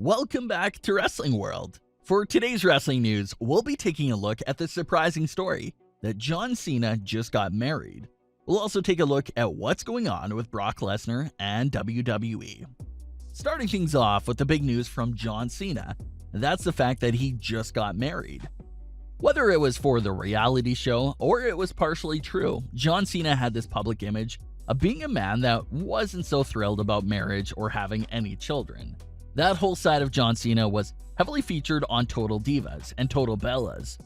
Welcome back to Wrestling World. For today's wrestling news, we'll be taking a look at the surprising story that John Cena just got married. We'll also take a look at what's going on with Brock Lesnar and WWE. Starting things off with the big news from John Cena, and that's the fact that he just got married. Whether it was for the reality show or it was partially true, John Cena had this public image of being a man that wasn't so thrilled about marriage or having any children. That whole side of John Cena was heavily featured on Total Divas and Total Bellas.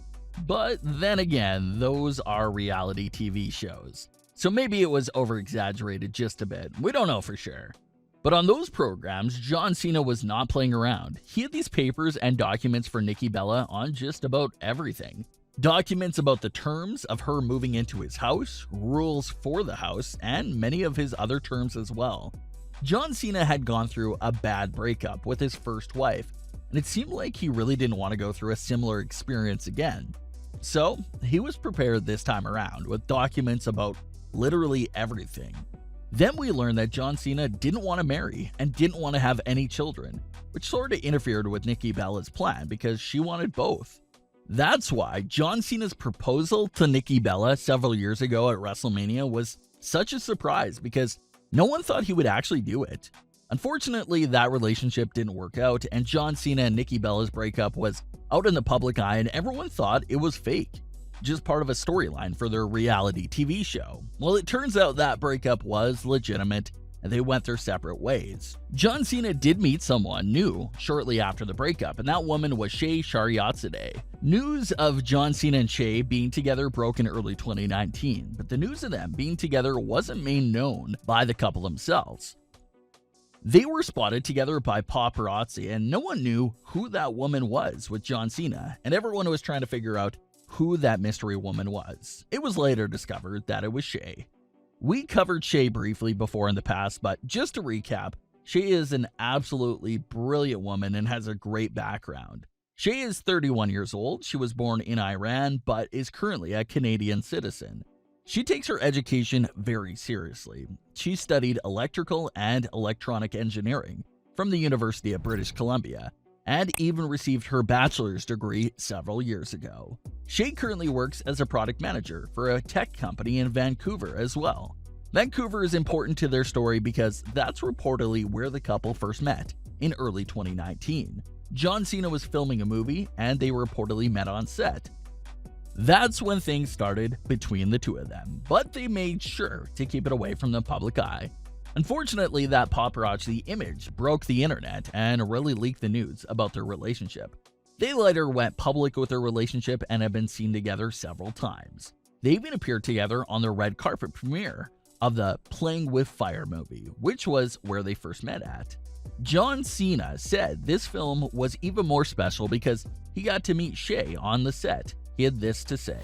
But then again, those are reality TV shows. So maybe it was over-exaggerated just a bit, we don't know for sure. But on those programs, John Cena was not playing around. He had these papers and documents for Nikki Bella on just about everything. Documents about the terms of her moving into his house, rules for the house, and many of his other terms as well. John Cena had gone through a bad breakup with his first wife, and it seemed like he really didn't want to go through a similar experience again. So, he was prepared this time around with documents about literally everything. Then we learned that John Cena didn't want to marry and didn't want to have any children, which sort of interfered with Nikki Bella's plan because she wanted both. That's why John Cena's proposal to Nikki Bella several years ago at WrestleMania was such a surprise because no one thought he would actually do it. Unfortunately, that relationship didn't work out, and John Cena and Nikki Bella's breakup was out in the public eye, and everyone thought it was fake, just part of a storyline for their reality TV show. Well, it turns out that breakup was legitimate, and they went their separate ways. John Cena did meet someone new shortly after the breakup, and that woman was Shea Shariatsadeh. News of John Cena and Shea being together broke in early 2019, but the news of them being together wasn't made known by the couple themselves. They were spotted together by paparazzi, and no one knew who that woman was with John Cena, and everyone was trying to figure out who that mystery woman was. It was later discovered that it was Shea. We covered Shea briefly before in the past, but just to recap, Shea is an absolutely brilliant woman and has a great background. Shea is 31 years old. She was born in Iran, but is currently a Canadian citizen. She takes her education very seriously. She studied electrical and electronic engineering from the University of British Columbia, and even received her bachelor's degree several years ago. Shea currently works as a product manager for a tech company in Vancouver as well. Vancouver is important to their story because that's reportedly where the couple first met, in early 2019. John Cena was filming a movie, and they reportedly met on set. That's when things started between the two of them, but they made sure to keep it away from the public eye. Unfortunately, that paparazzi image broke the internet and really leaked the news about their relationship. They later went public with their relationship and have been seen together several times. They even appeared together on the red carpet premiere of the Playing with Fire movie, which was where they first met at. John Cena said this film was even more special because he got to meet Shea on the set. He had this to say.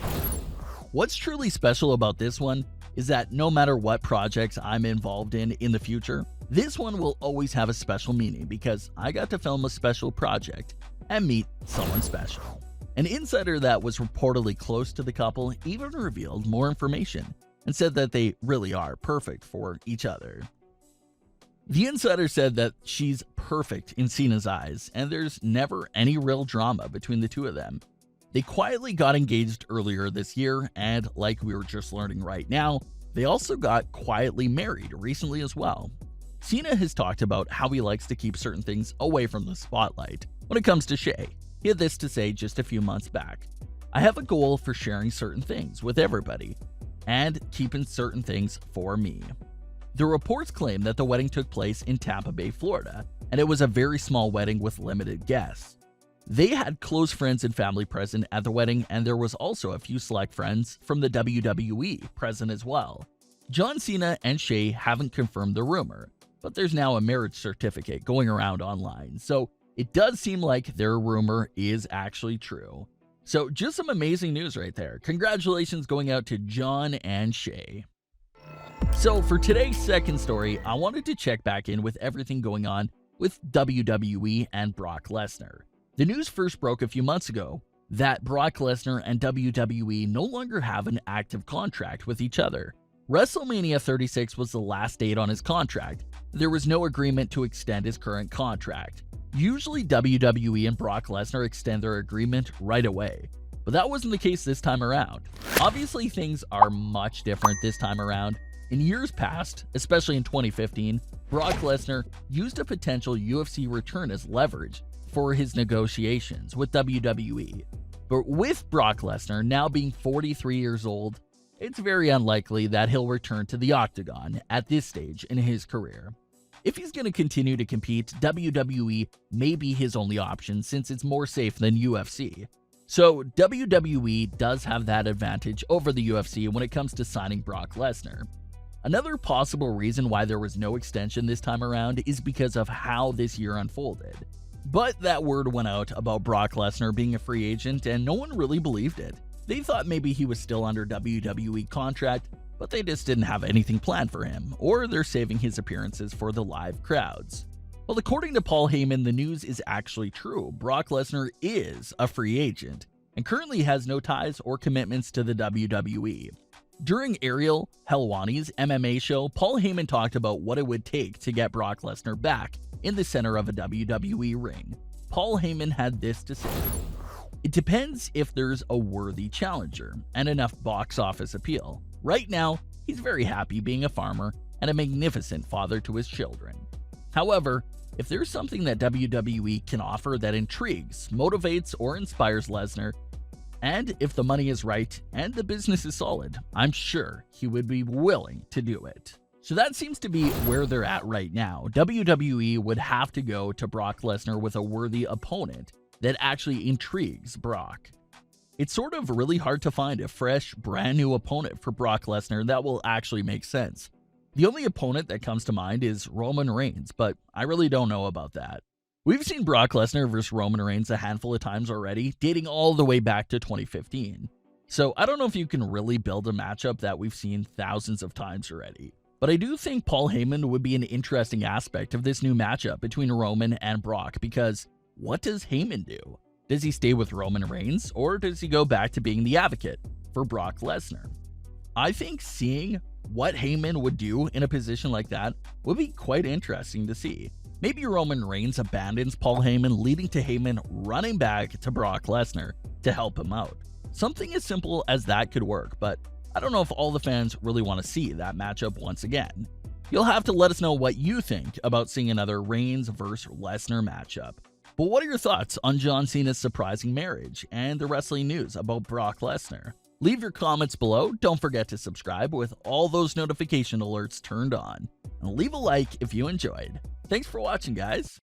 What's truly special about this one is that no matter what projects I'm involved in the future, this one will always have a special meaning because I got to film a special project and meet someone special. An insider that was reportedly close to the couple even revealed more information and said that they really are perfect for each other. The insider said that she's perfect in Cena's eyes, and there's never any real drama between the two of them. They quietly got engaged earlier this year, and like we were just learning right now, they also got quietly married recently as well. Cena has talked about how he likes to keep certain things away from the spotlight. When it comes to Shea, he had this to say just a few months back. I have a goal for sharing certain things with everybody, and keeping certain things for me. The reports claim that the wedding took place in Tampa Bay, Florida, and it was a very small wedding with limited guests. They had close friends and family present at the wedding, and there was also a few select friends from the WWE present as well. John Cena and Shea haven't confirmed the rumor, but there's now a marriage certificate going around online, so it does seem like their rumor is actually true. So just some amazing news right there. Congratulations going out to John and Shea. So for today's second story, I wanted to check back in with everything going on with WWE and Brock Lesnar. The news first broke a few months ago that Brock Lesnar and WWE no longer have an active contract with each other. WrestleMania 36 was the last date on his contract. There was no agreement to extend his current contract. Usually WWE and Brock Lesnar extend their agreement right away, but that wasn't the case this time around. Obviously, things are much different this time around. In years past, especially in 2015, Brock Lesnar used a potential UFC return as leverage for his negotiations with WWE. But with Brock Lesnar now being 43 years old, it's very unlikely that he'll return to the octagon at this stage in his career. If he's going to continue to compete, WWE may be his only option since it's more safe than UFC. So WWE does have that advantage over the UFC when it comes to signing Brock Lesnar. Another possible reason why there was no extension this time around is because of how this year unfolded. But that word went out about Brock Lesnar being a free agent and no one really believed it. They thought maybe he was still under WWE contract, but they just didn't have anything planned for him, or they're saving his appearances for the live crowds. Well, according to Paul Heyman, the news is actually true. Brock Lesnar is a free agent and currently has no ties or commitments to the WWE. During Ariel Helwani's MMA show, Paul Heyman talked about what it would take to get Brock Lesnar back in the center of a WWE ring. Paul Heyman had this to say: "It depends if there's a worthy challenger and enough box office appeal. Right now, he's very happy being a farmer and a magnificent father to his children. However, if there's something that WWE can offer that intrigues, motivates, or inspires Lesnar, and if the money is right and the business is solid, I'm sure he would be willing to do it." So that seems to be where they're at right now. WWE would have to go to Brock Lesnar with a worthy opponent that actually intrigues Brock. It's sort of really hard to find a fresh, brand new opponent for Brock Lesnar that will actually make sense. The only opponent that comes to mind is Roman Reigns, but I really don't know about that. We've seen Brock Lesnar versus Roman Reigns a handful of times already, dating all the way back to 2015. So I don't know if you can really build a matchup that we've seen thousands of times already. But I do think Paul Heyman would be an interesting aspect of this new matchup between Roman and Brock, because what does Heyman do? Does he stay with Roman Reigns, or does he go back to being the advocate for Brock Lesnar? I think seeing what Heyman would do in a position like that would be quite interesting to see. Maybe Roman Reigns abandons Paul Heyman, leading to Heyman running back to Brock Lesnar to help him out. Something as simple as that could work, but I don't know if all the fans really want to see that matchup once again. You'll have to let us know what you think about seeing another Reigns versus Lesnar matchup. But what are your thoughts on John Cena's surprising marriage and the wrestling news about Brock Lesnar? Leave your comments below. Don't forget to subscribe with all those notification alerts turned on. And leave a like if you enjoyed. Thanks for watching, guys.